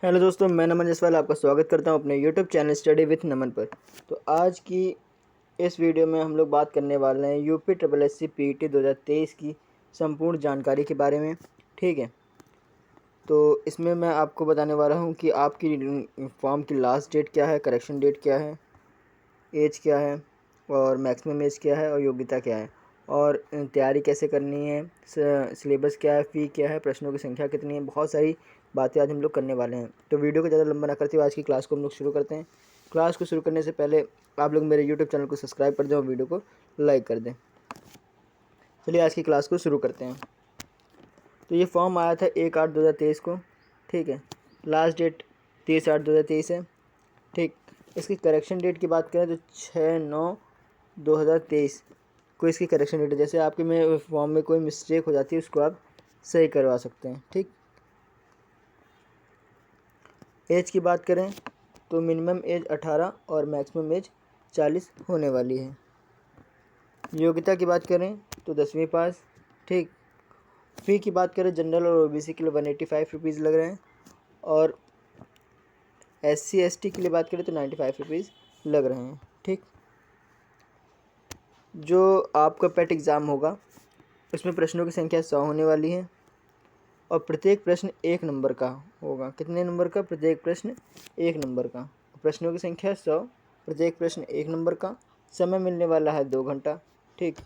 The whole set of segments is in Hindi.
हेलो दोस्तों, मैं नमन जसवाल आपका स्वागत करता हूं अपने यूट्यूब चैनल स्टडी विथ नमन पर। तो आज की इस वीडियो में हम लोग बात करने वाले हैं UP triple S C PET 2023 की संपूर्ण जानकारी के बारे में। ठीक है, तो इसमें मैं आपको बताने वाला हूं कि आपकी फॉर्म की लास्ट डेट क्या है, करेक्शन डेट क्या है, एज क्या है और मैक्सिमम एज क्या है और योग्यता क्या है और तैयारी कैसे करनी है, सिलेबस क्या है, फ़ी क्या है, प्रश्नों की संख्या कितनी है। बहुत सारी बातें आज हम लोग करने वाले हैं। तो वीडियो को ज़्यादा लंबा ना करते हुए आज की क्लास को हम लोग शुरू करते हैं। क्लास को शुरू करने से पहले आप लोग मेरे यूट्यूब चैनल को सब्सक्राइब कर दें और वीडियो को लाइक कर दें। चलिए आज की क्लास को शुरू करते हैं। तो ये फॉर्म आया था 1/8/2023 को। ठीक है, लास्ट डेट 30/8/2023 है। ठीक, इसकी करेक्शन डेट की बात करें तो 6/9/2023 को इसकी करेक्शन डेट है। जैसे आपके में फॉर्म में कोई मिस्टेक हो जाती है उसको आप सही करवा सकते हैं। ठीक, एज की बात करें तो मिनिमम एज 18 और मैक्सिमम एज 40 होने वाली है। योग्यता की बात करें तो 10वीं पास। ठीक, फ़ी की बात करें जनरल और OBC के लिए 185 रुपीज़ लग रहे हैं और SC ST के लिए बात करें तो 95 रुपीज़ लग रहे हैं। ठीक, जो आपका पेट एग्ज़ाम होगा उसमें प्रश्नों की संख्या 100 होने वाली है और प्रत्येक प्रश्न 1 नंबर का होगा। कितने नंबर का? प्रत्येक प्रश्न 1 नंबर का। प्रश्नों की संख्या 100, प्रत्येक प्रश्न 1 नंबर का। समय मिलने वाला है 2 घंटा। ठीक,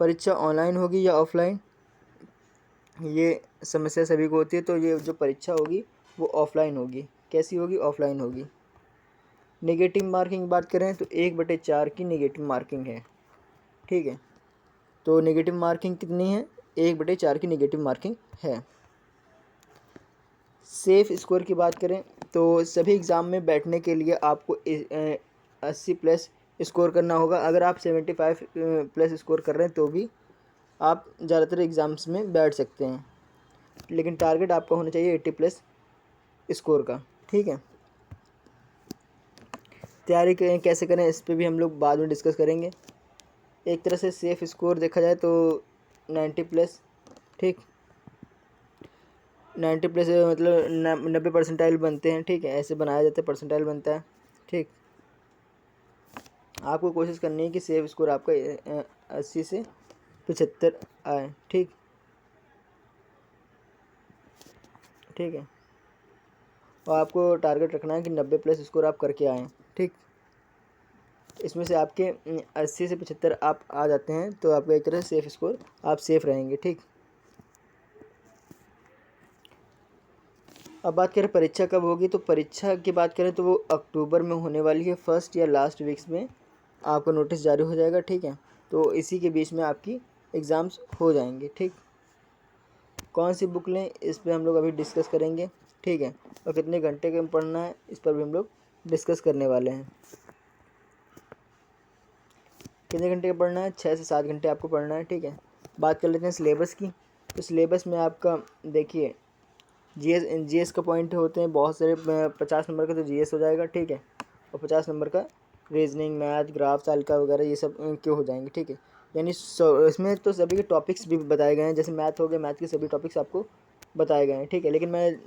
परीक्षा ऑनलाइन होगी या ऑफलाइन, ये समस्या सभी को होती है। तो ये जो परीक्षा होगी वो ऑफलाइन होगी। कैसी होगी? ऑफलाइन होगी। नेगेटिव मार्किंग की बात करें तो 1/4 की नेगेटिव मार्किंग है। ठीक है, तो नेगेटिव मार्किंग कितनी है? 1/4 की नेगेटिव मार्किंग है। सेफ़ स्कोर की बात करें तो सभी एग्ज़ाम में बैठने के लिए आपको 80 प्लस स्कोर करना होगा। अगर आप 75 प्लस स्कोर कर रहे हैं तो भी आप ज़्यादातर एग्ज़ाम्स में बैठ सकते हैं, लेकिन टारगेट आपका होना चाहिए 80 प्लस स्कोर का। ठीक है, तैयारी कैसे करें इस पर भी हम लोग बाद में डिस्कस करेंगे। एक तरह से सेफ़ स्कोर देखा जाए तो 90 प्लस। ठीक, 90 प्लस मतलब 90 परसेंटाइल बनते हैं। ठीक है, ऐसे बनाया जाता है, परसेंटाइल बनता है। ठीक, आपको कोशिश करनी है कि सेव स्कोर आपका 80 से 75 आए। ठीक, ठीक है, और आपको टारगेट रखना है कि 90 प्लस स्कोर आप करके आएँ। ठीक, इसमें से आपके 80 से 75 आप आ जाते हैं तो आपका एक तरह से सेफ़ स्कोर, आप सेफ़ रहेंगे। ठीक, अब बात करें परीक्षा कब होगी, तो परीक्षा की बात करें तो वो अक्टूबर में होने वाली है। फर्स्ट या लास्ट वीक्स में आपका नोटिस जारी हो जाएगा। ठीक है, तो इसी के बीच में आपकी एग्ज़ाम्स हो जाएंगे। ठीक, कौन सी बुक लें इस पर हम लोग अभी डिस्कस करेंगे। ठीक है, और कितने घंटे का पढ़ना है इस पर भी हम लोग डिस्कस करने वाले हैं। कितने घंटे का पढ़ना है? 6 से 7 घंटे आपको पढ़ना है। ठीक है, बात कर लेते हैं सिलेबस की। तो सिलेबस में आपका देखिए जीएस का पॉइंट होते हैं बहुत सारे। 50 नंबर का तो जीएस हो जाएगा। ठीक है, और 50 नंबर का रीजनिंग, मैथ, ग्राफ, तालिका वगैरह ये सब क्यों हो जाएंगे। ठीक है, यानी इसमें तो सभी के टॉपिक्स भी बताए गए हैं। जैसे मैथ हो गया, मैथ के सभी टॉपिक्स आपको बताए गए हैं। ठीक है, लेकिन मैं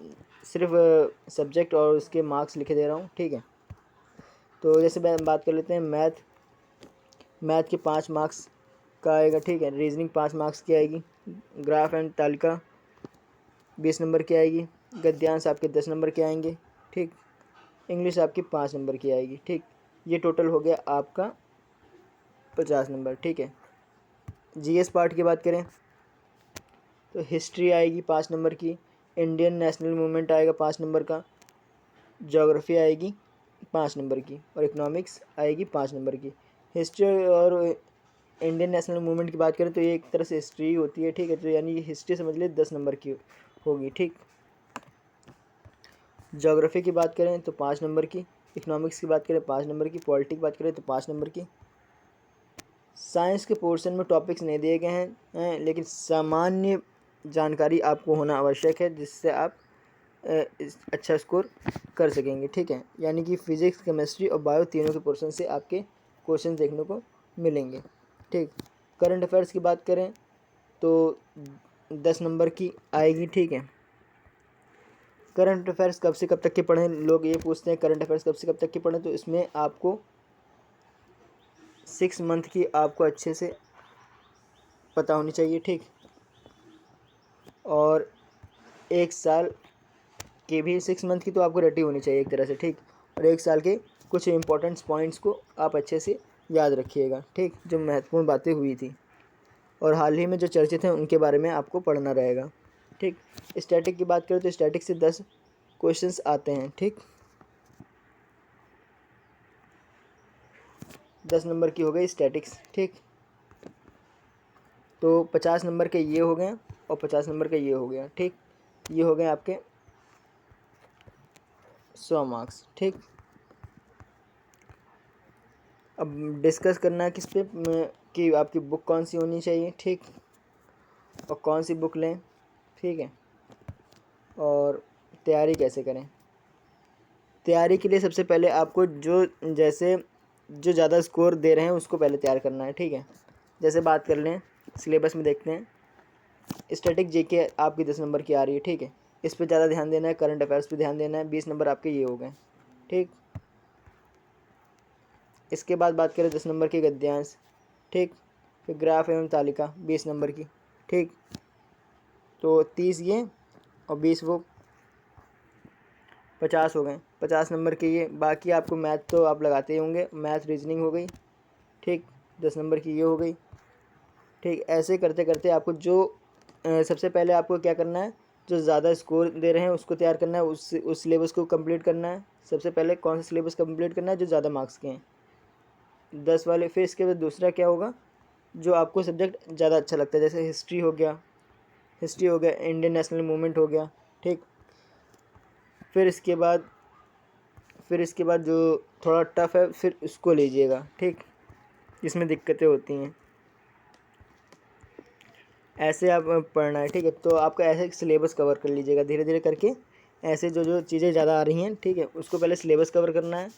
सिर्फ सब्जेक्ट और उसके मार्क्स लिखे दे रहा हूँ। ठीक है, तो जैसे बात कर लेते हैं मैथ के 5 मार्क्स का आएगा। ठीक है, रीजनिंग 5 मार्क्स की आएगी, ग्राफ एंड तालिका 20 नंबर की आएगी, गद्यांश आपके 10 नंबर के आएंगे। ठीक, इंग्लिश आपकी 5 नंबर की आएगी। ठीक, ये टोटल हो गया आपका 50 नंबर। ठीक है, जीएस पार्ट की बात करें तो हिस्ट्री आएगी 5 नंबर की, इंडियन नेशनल मूवमेंट आएगा 5 नंबर का, ज्योग्राफी आएगी 5 नंबर की और इकोनॉमिक्स आएगी 5 नंबर की। हिस्ट्री और इंडियन नेशनल मूवमेंट की बात करें तो ये एक तरह से हिस्ट्री होती है। ठीक है, तो यानी ये हिस्ट्री समझ लीजिए 10 नंबर की होगी। ठीक, ज्योग्राफी की बात करें तो 5 नंबर की, इकोनॉमिक्स की बात करें 5 नंबर की, पॉलिटी की बात करें तो 5 नंबर की। साइंस के पोर्शन में टॉपिक्स नहीं दिए गए हैं, लेकिन सामान्य जानकारी आपको होना आवश्यक है जिससे आप अच्छा स्कोर कर सकेंगे। ठीक है, यानी कि फिजिक्स, केमिस्ट्री और बायो तीनों के पोर्शन से आपके क्वेश्चन देखने को मिलेंगे। ठीक, करंट अफेयर्स की बात करें तो 10 नंबर की आएगी। ठीक है, करंट अफेयर्स कब से कब तक के पढ़ें, लोग ये पूछते हैं करंट अफेयर्स कब से कब तक के पढ़ें, तो इसमें आपको 6 मंथ की आपको अच्छे से पता होनी चाहिए, ठीक। और 1 साल की भी 6 मंथ की तो आपको रेडी होनी चाहिए एक तरह से, ठीक। और 1 साल के कुछ इंपॉर्टेंट पॉइंट्स को आप अच्छे से याद रखिएगा, ठीक, जो महत्वपूर्ण बातें हुई थी और हाल ही में जो चर्चित हैं उनके बारे में आपको पढ़ना रहेगा, ठीक। स्टैटिक की बात करें तो स्टैटिक से 10 क्वेश्चंस आते हैं, ठीक। 10 नंबर की हो गई स्टैटिक्स, ठीक। तो 50 नंबर के ये हो गए और 50 नंबर का ये हो गया, ठीक। ये हो गए आपके 100 मार्क्स, ठीक। अब डिस्कस करना है किस पे कि आपकी बुक कौन सी होनी चाहिए, ठीक, और कौन सी बुक लें, ठीक है, और तैयारी कैसे करें। तैयारी के लिए सबसे पहले आपको जो जैसे जो ज़्यादा स्कोर दे रहे हैं उसको पहले तैयार करना है, ठीक है। जैसे बात कर लें सिलेबस में देखते हैं, स्टैटिक जीके आपकी 10 नंबर की आ रही है, ठीक है, इस पर ज़्यादा ध्यान देना है। करंट अफेयर्स पे ध्यान देना है, 20 नंबर आपके ये हो गए, ठीक। इसके बाद बात करें 10 नंबर के गद्यांश, ठीक। फिर ग्राफ एवं तालिका 20 नंबर की, ठीक। तो 30 ये और 20 वो 50 हो गए, 50 नंबर के ये। बाकी आपको मैथ तो आप लगाते ही होंगे, मैथ रीजनिंग हो गई, ठीक, 10 नंबर की ये हो गई, ठीक। ऐसे करते करते आपको जो सबसे पहले आपको क्या करना है, जो ज़्यादा स्कोर दे रहे हैं उसको तैयार करना है, उस सिलेबस को कंप्लीट करना है। सबसे पहले कौन सा सिलेबस कंप्लीट करना है, जो ज़्यादा मार्क्स के हैं, 10 वाले। फिर इसके बाद दूसरा क्या होगा, जो आपको सब्जेक्ट ज़्यादा अच्छा लगता है, जैसे हिस्ट्री हो गया, इंडियन नेशनल मूवमेंट हो गया, ठीक। फिर इसके बाद जो थोड़ा टफ है फिर उसको लीजिएगा, ठीक, जिसमें दिक्कतें होती हैं। ऐसे आप पढ़ना है, ठीक है। तो आपका ऐसे सिलेबस कवर कर लीजिएगा धीरे धीरे करके, ऐसे जो जो चीज़ें ज़्यादा आ रही हैं, ठीक है, उसको पहले सिलेबस कवर करना है।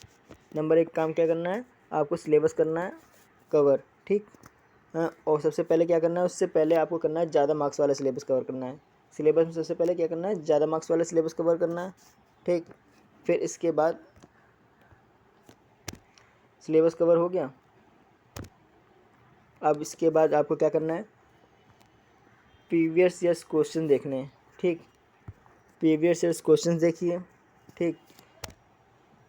नंबर 1 काम क्या करना है, आपको सिलेबस करना है कवर, ठीक। हाँ, और सबसे पहले क्या करना है, उससे पहले आपको करना है ज़्यादा मार्क्स वाला सिलेबस कवर करना है। सिलेबस में सबसे पहले क्या करना है, ज़्यादा मार्क्स वाला सिलेबस कवर करना है, ठीक। फिर इसके बाद सिलेबस कवर हो गया। अब इसके बाद आपको क्या करना है, प्रीवियस ईयर्स क्वेश्चन देखने हैं, ठीक। प्रीवियस ईयर्स क्वेश्चन देखिए, ठीक।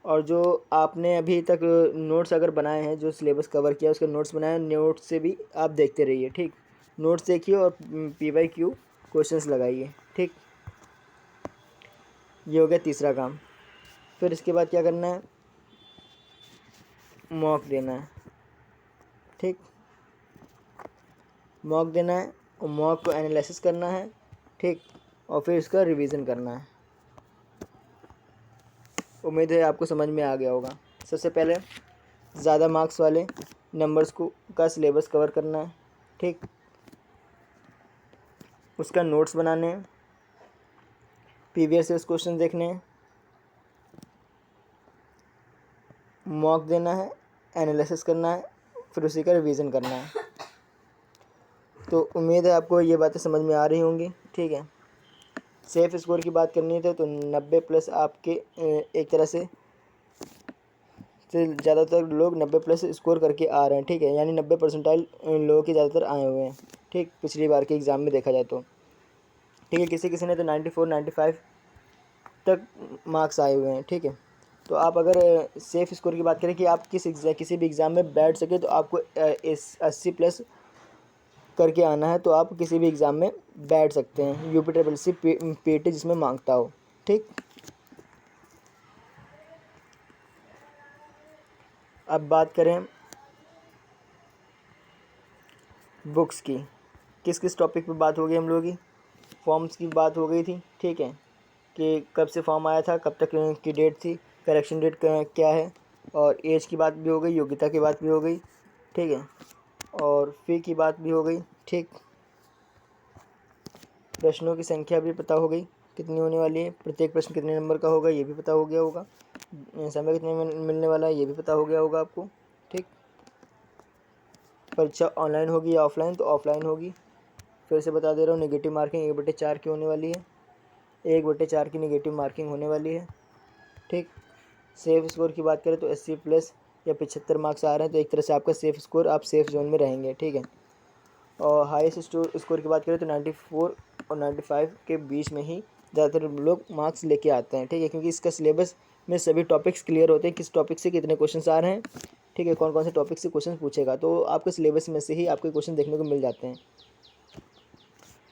और जो आपने अभी तक नोट्स अगर बनाए हैं, जो सिलेबस कवर किया उसके नोट्स बनाए हैं, नोट्स से भी आप देखते रहिए, ठीक। नोट्स देखिए और PYQ क्वेश्चंस लगाइए, ठीक। ये हो गया तीसरा काम। फिर इसके बाद क्या करना है, मॉक देना है, ठीक। मॉक देना है और मॉक को एनालिसिस करना है, ठीक, और फिर इसका रिवीजन करना है। उम्मीद है आपको समझ में आ गया होगा। सबसे पहले ज़्यादा मार्क्स वाले नंबर्स को का सिलेबस कवर करना है, ठीक। उसका नोट्स बनाने हैं, प्रीवियस ईयर्स क्वेश्चन देखने हैं, मॉक देना है, एनालिसिस करना है, फिर उसी का रिवीजन करना है। तो उम्मीद है आपको ये बातें समझ में आ रही होंगी, ठीक है। सेफ स्कोर की बात करनी है तो 90+ आपके एक तरह से ज़्यादातर लोग 90+ स्कोर करके आ रहे हैं, ठीक है, यानी 90 परसेंटाइल लोगों के ज़्यादातर आए हुए हैं, ठीक, पिछली बार के एग्ज़ाम में देखा जाए तो, ठीक है। किसी किसी ने तो 94 95 तक मार्क्स आए हुए हैं, ठीक है। तो आप अगर सेफ़ स्कोर की बात करें कि आप किसी भी एग्ज़ाम में बैठ सके, तो आपको 80+ करके आना है, तो आप किसी भी एग्ज़ाम में बैठ सकते हैं, UPSSC PET जिसमें मांगता हो, ठीक। अब बात करें बुक्स की, किस किस टॉपिक पे बात हो गई हम लोगों की। फॉर्म्स की बात हो गई थी, ठीक है, कि कब से फॉर्म आया था, कब तक की डेट थी, करेक्शन डेट क्या है, और एज की बात भी हो गई, योग्यता की बात भी हो गई, ठीक है, और फ़ी की बात भी हो गई, ठीक। प्रश्नों की संख्या भी पता हो गई कितनी होने वाली है, प्रत्येक प्रश्न कितने नंबर का होगा ये भी पता हो गया होगा, समय कितने मिलने वाला है ये भी पता हो गया होगा आपको, ठीक। परीक्षा ऑनलाइन होगी या ऑफलाइन, तो ऑफलाइन होगी। फिर से बता दे रहा हूँ, नेगेटिव मार्किंग 1/4 की होने वाली है, 1/4 की नेगेटिव मार्किंग होने वाली है। ठीक, सेफ स्कोर की बात करें तो 80+ या 75 मार्क्स आ रहे हैं, तो एक तरह से आपका सेफ स्कोर, आप सेफ जोन में रहेंगे। ठीक है, और हाईएस्ट स्कोर की बात करें तो 94 और 95 के बीच में ही ज़्यादातर लोग मार्क्स लेके आते हैं। ठीक है, क्योंकि इसका सिलेबस में सभी टॉपिक्स क्लियर होते हैं, किस टॉपिक से कितने क्वेश्चन आ रहे हैं। ठीक है, कौन कौन से टॉपिक से क्वेश्चन पूछेगा, तो आपके सिलेबस में से ही आपके क्वेश्चन देखने को मिल जाते हैं।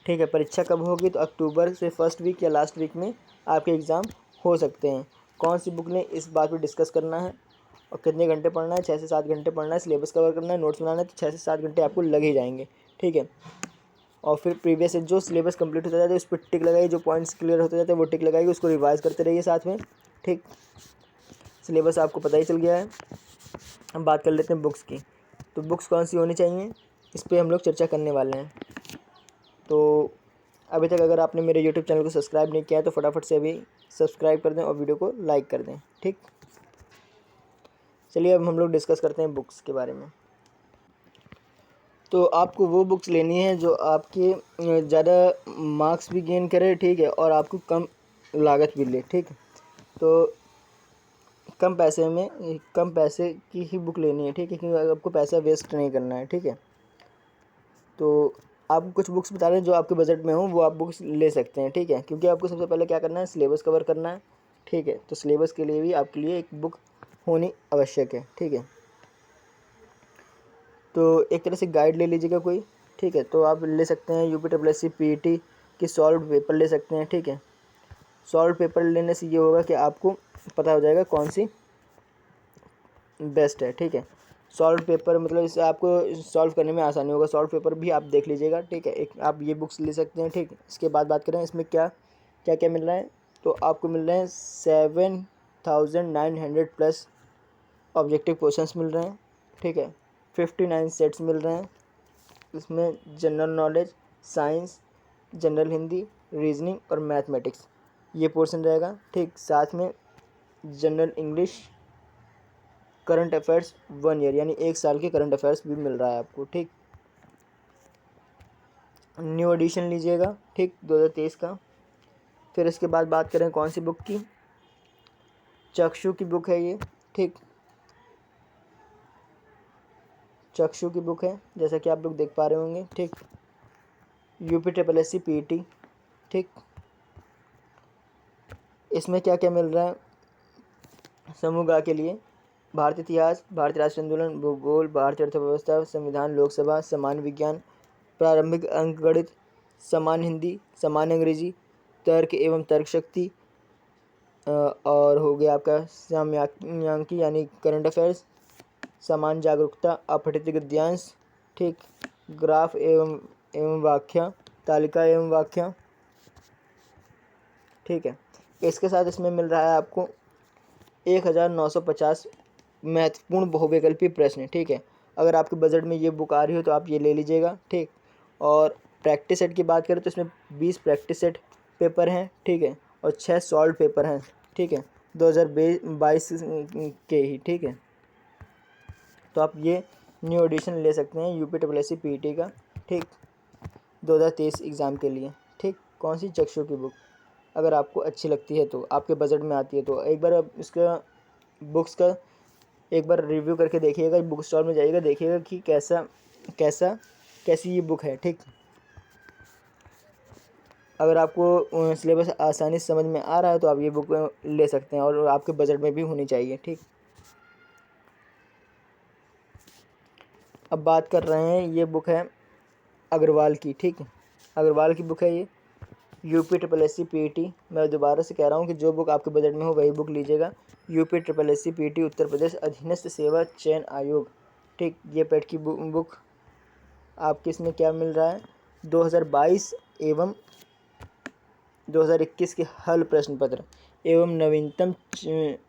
ठीक है, परीक्षा कब होगी, तो अक्टूबर से फर्स्ट वीक या लास्ट वीक में आपके एग्ज़ाम हो सकते हैं। कौन सी बुक ने, इस बात पर डिस्कस करना है, और कितने घंटे पढ़ना है, 6 से 7 घंटे पढ़ना है, सिलेबस कवर करना है, नोट्स बनाना है, तो 6 से 7 घंटे आपको लग ही जाएंगे। ठीक है, और फिर प्रीवियस जो सिलेबस कंप्लीट होता जाता है उस पर टिक लगाइए, जो पॉइंट्स क्लियर होते जाते हैं वो टिक लगाइए, उसको रिवाइज करते रहिए साथ में। ठीक, सिलेबस आपको पता ही चल गया है। अब बात कर लेते हैं बुक्स की, तो बुक्स कौन सी होनी चाहिए, इस पर हम लोग चर्चा करने वाले हैं। तो अभी तक अगर आपने मेरे यूट्यूब चैनल को सब्सक्राइब नहीं किया है तो फटाफट से अभी सब्सक्राइब कर दें और वीडियो को लाइक कर दें। ठीक, चलिए अब हम लोग डिस्कस करते हैं बुक्स के बारे में। तो आपको वो बुक्स लेनी है जो आपके ज़्यादा मार्क्स भी गेन करे। ठीक है, और आपको कम लागत भी ले। ठीक है, तो कम पैसे में, कम पैसे की ही बुक लेनी है। ठीक है, क्योंकि आपको पैसा वेस्ट नहीं करना है। ठीक है, तो आपको कुछ बुक्स बता रहे हैं जो आपके बजट में हो, वो आप बुक्स ले सकते हैं। ठीक है, क्योंकि आपको सबसे पहले क्या करना है, सिलेबस कवर करना है। ठीक है, तो सिलेबस के लिए भी आपके लिए एक बुक होनी आवश्यक है। ठीक है, तो एक तरह से गाइड ले लीजिएगा कोई। ठीक है, तो आप ले सकते हैं UPSSC PET की सॉल्व पेपर ले सकते हैं। ठीक है, सॉल्व पेपर लेने से ये होगा कि आपको पता हो जाएगा कौन सी बेस्ट है। ठीक है, सॉल्व पेपर मतलब इससे आपको सॉल्व करने में आसानी होगा। सॉल्व पेपर भी आप देख लीजिएगा। ठीक है, एक आप ये बुक्स ले सकते हैं। ठीक, इसके बाद बात करें इसमें क्या क्या क्या मिल रहा है, तो आपको मिल रहे हैं 7900+ ऑब्जेक्टिव क्वेश्चंस मिल रहे हैं। ठीक है, 59 सेट्स मिल रहे हैं। इसमें general knowledge, science, general Hindi, reasoning और मैथमेटिक्स ये पोर्शन रहेगा। ठीक, साथ में general English, current affairs 1 year यानी 1 साल के करंट अफेयर्स भी मिल रहा है आपको। ठीक, न्यू एडिशन लीजिएगा। ठीक, 2023 का। फिर इसके बाद बात करें कौन सी बुक की, चक्षु की बुक है ये। ठीक, चक्षु की बुक है, जैसा कि आप लोग देख पा रहे होंगे। ठीक, UPSSC PET। ठीक, इसमें क्या क्या मिल रहा है, समूह ग के लिए भारतीय इतिहास, भारतीय राष्ट्र आंदोलन, भूगोल, भारतीय अर्थव्यवस्था, संविधान, लोकसभा, सामान्य विज्ञान, प्रारंभिक अंकगणित, सामान्य हिंदी, सामान्य अंग्रेजी, तर्क एवं तर्क शक्ति, और हो गया आपका सामयांकी यानी करंट अफेयर्स, सामान्य जागरूकता, अपठित गद्यांश। ठीक, ग्राफ एवं व्याख्या, तालिका एवं व्याख्या। ठीक है, इसके साथ इसमें मिल रहा है आपको 1950 महत्वपूर्ण बहुविकल्पीय प्रश्न। ठीक है, अगर आपके बजट में ये बुक आ रही हो तो आप ये ले लीजिएगा। ठीक, और प्रैक्टिस सेट की बात करें तो इसमें 20 प्रैक्टिस सेट पेपर हैं। ठीक है, और 6 सॉल्व पेपर हैं। ठीक है, 2022 के ही। ठीक है, तो आप ये न्यू एडिशन ले सकते हैं UPSSC PET का। ठीक, 2023 एग्ज़ाम के लिए। ठीक, कौन सी, चक्षु की बुक। अगर आपको अच्छी लगती है तो, आपके बजट में आती है तो एक बार आप इसका बुक्स का एक बार रिव्यू करके देखिएगा, बुक स्टॉल में जाइएगा, देखिएगा कि कैसी ये बुक है। ठीक, अगर आपको सिलेबस आसानी से समझ में आ रहा है तो आप ये बुक ले सकते हैं, और आपके बजट में भी होनी चाहिए। ठीक, अब बात कर रहे हैं, ये बुक है अग्रवाल की। ठीक, अग्रवाल की बुक है ये, UPSSC PET। मैं दोबारा से कह रहा हूँ कि जो बुक आपके बजट में हो वही बुक लीजिएगा। UPSSC PET उत्तर प्रदेश अधीनस्थ सेवा चयन आयोग। ठीक, ये पेट की बुक आपके इसमें क्या मिल रहा है, 2022 एवं 2021 के हल प्रश्न पत्र एवं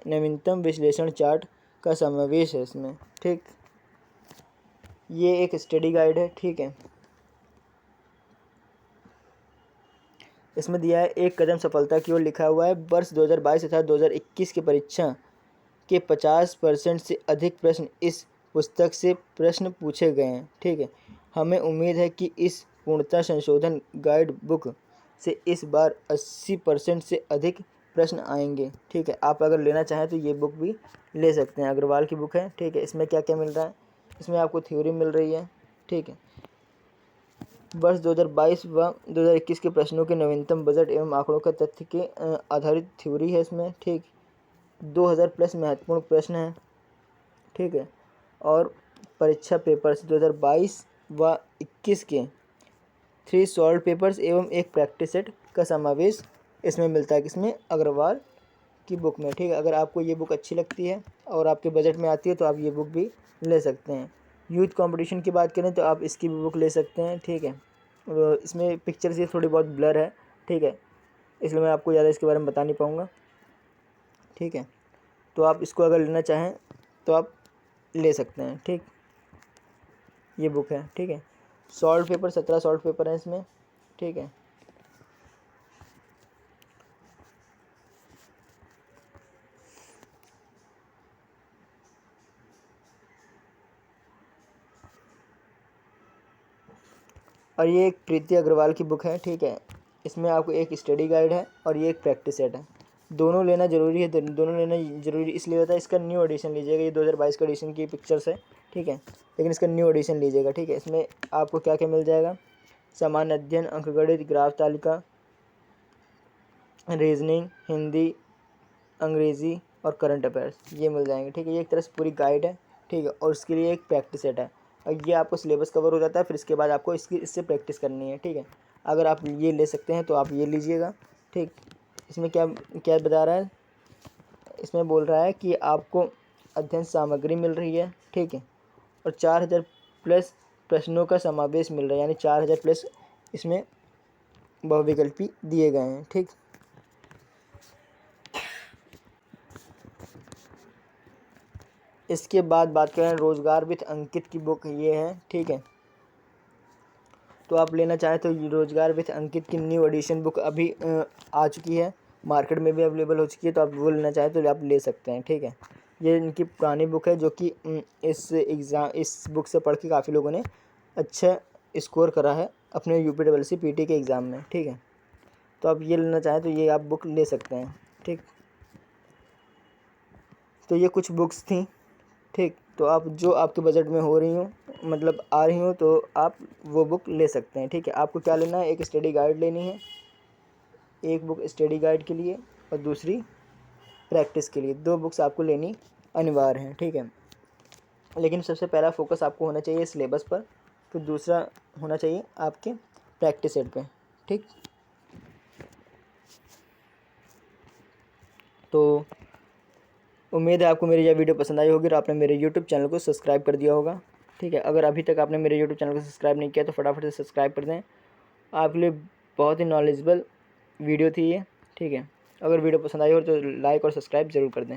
नवीनतम विश्लेषण चार्ट का समावेश है इसमें। ठीक, ये एक स्टडी गाइड है। ठीक है, इसमें दिया है 1 कदम सफलता की ओर, लिखा हुआ है वर्ष 2022 तथा 2021 की परीक्षा के 50% से अधिक प्रश्न इस पुस्तक से प्रश्न पूछे गए हैं। ठीक है, हमें उम्मीद है कि इस पूर्णतः संशोधन गाइड बुक से इस बार 80% से अधिक प्रश्न आएंगे। ठीक है, आप अगर लेना चाहें तो ये बुक भी ले सकते हैं। अग्रवाल की बुक है। ठीक है, इसमें क्या क्या मिल रहा है, इसमें आपको थ्योरी मिल रही है। ठीक है, वर्ष 2022 व 2021 के प्रश्नों के नवीनतम बजट एवं आंकड़ों के तथ्य के आधारित थ्योरी है इसमें। ठीक, 2000 प्लस महत्वपूर्ण प्रश्न हैं। ठीक है, और परीक्षा पेपर्स 2022 व 21 के 3 सॉल्व पेपर्स एवं एक प्रैक्टिस सेट का समावेश इसमें मिलता है। किसमें? अग्रवाल की बुक में। ठीक है, अगर आपको ये बुक अच्छी लगती है और आपके बजट में आती है तो आप ये बुक भी ले सकते हैं। यूथ कंपटीशन की बात करें तो आप इसकी भी बुक ले सकते हैं। ठीक है, इसमें पिक्चर से थोड़ी बहुत ब्लर है। ठीक है, इसलिए मैं आपको ज़्यादा इसके बारे में बता नहीं पाऊँगा। ठीक है, तो आप इसको अगर लेना चाहें तो आप ले सकते हैं। ठीक, ये बुक है। ठीक है, सॉल्व पेपर 17 सॉल्व पेपर हैं इसमें। ठीक है, और ये एक प्रीति अग्रवाल की बुक है। ठीक है, इसमें आपको एक स्टडी गाइड है और ये एक प्रैक्टिस सेट है। दोनों लेना ज़रूरी है। दोनों लेना ज़रूरी इसलिए होता है, इसका न्यू एडिशन लीजिएगा। ये 2022 का एडिशन की पिक्चर्स है। ठीक है, लेकिन इसका न्यू एडिशन लीजिएगा। ठीक है, इसमें आपको क्या क्या मिल जाएगा, सामान्य अध्ययन, अंकगणित, ग्राफ तालिका, रीजनिंग, हिंदी, अंग्रेज़ी और करंट अफेयर्स, ये मिल जाएंगे। ठीक है, ये एक तरह से पूरी गाइड है। ठीक है, और उसके लिए एक प्रैक्टिस सेट है। और ये आपको सिलेबस कवर हो जाता है, फिर इसके बाद आपको इससे प्रैक्टिस करनी है। ठीक है, अगर आप ये ले सकते हैं तो आप ये लीजिएगा। ठीक, इसमें क्या क्या बता रहा है, इसमें बोल रहा है कि आपको अध्ययन सामग्री मिल रही है। ठीक है, और 4000 प्लस प्रश्नों का समावेश मिल रहा है, यानी 4000 प्लस इसमें बहुविकल्पी दिए गए हैं। ठीक, इसके बाद बात करें रोजगार विथ अंकित की बुक ये है। ठीक है, तो आप लेना चाहें तो रोजगार विथ अंकित की न्यू एडिशन बुक अभी आ चुकी है, मार्केट में भी अवेलेबल हो चुकी है। तो आप वो लेना चाहें तो आप ले सकते हैं। ठीक है, ये इनकी पुरानी बुक है जो कि इस बुक से पढ़ के काफ़ी लोगों ने अच्छा स्कोर करा है अपने UPSC PT के एग्ज़ाम में। ठीक है, तो आप ये लेना चाहें तो ये आप बुक ले सकते हैं। ठीक, तो ये कुछ बुक्स थी। ठीक, तो आप जो आपके बजट में हो रही हो, मतलब आ रही हो, तो आप वो बुक ले सकते हैं। ठीक है, आपको क्या लेना है, एक स्टडी गाइड लेनी है, एक बुक स्टडी गाइड के लिए और दूसरी प्रैक्टिस के लिए। 2 बुक्स आपको लेनी अनिवार्य है। ठीक है, लेकिन सबसे पहला फोकस आपको होना चाहिए सिलेबस पर, फिर दूसरा होना चाहिए आपके प्रैक्टिस सेट पे। ठीक, तो उम्मीद है आपको मेरी यह वीडियो पसंद आई होगी और आपने मेरे YouTube चैनल को सब्सक्राइब कर दिया होगा। ठीक है, अगर अभी तक आपने मेरे YouTube चैनल को सब्सक्राइब नहीं किया तो फटाफट से सब्सक्राइब कर दें। आपके लिए बहुत ही नॉलेजेबल वीडियो थी ये। ठीक है, अगर वीडियो पसंद आई हो तो लाइक और सब्सक्राइब ज़रूर कर दें।